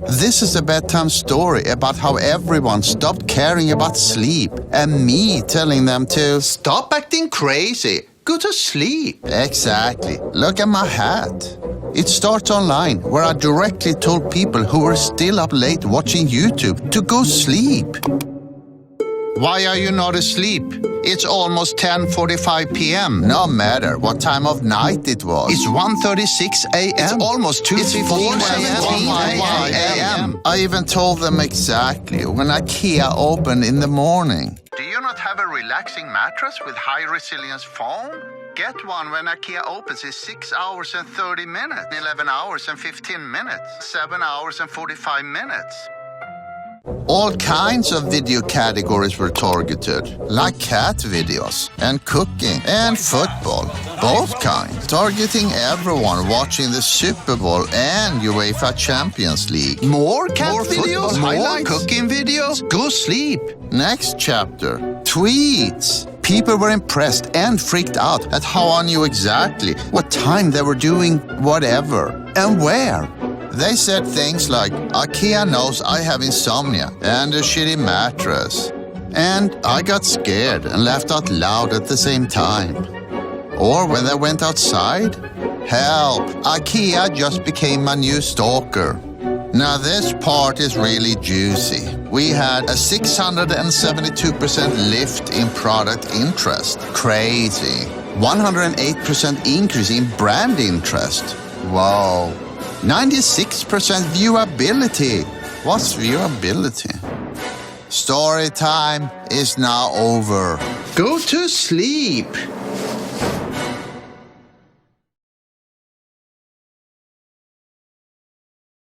This is a bedtime story about how everyone stopped caring about sleep and me telling them to stop acting crazy, go to sleep. Exactly. Look at my hat. It starts online where I directly told people who were still up late watching YouTube to go sleep. Why are you not asleep? It's almost 10:45 p.m. No matter what time of night it was. It's 1:36 a.m. It's almost 2:15 a.m. I even told them exactly when IKEA opened in the morning. Do you not have a relaxing mattress with high resilience foam? Get one when IKEA opens in 6 hours and 30 minutes, 11 hours and 15 minutes, 7 hours and 45 minutes. All kinds of video categories were targeted, like cat videos and cooking and football, both kinds, targeting everyone watching the Super Bowl and UEFA Champions League. More cat videos, more cooking videos, go sleep. Next chapter, tweets. People were impressed and freaked out at how I knew exactly what time they were doing whatever and where. They said things like, IKEA knows I have insomnia and a shitty mattress. And I got scared and laughed out loud at the same time. Or when they went outside, help, IKEA just became my new stalker. Now this part is really juicy. We had a 672% lift in product interest. Crazy. 108% increase in brand interest. Wow. 96% viewability. What's viewability? Story time is now over. Go to sleep.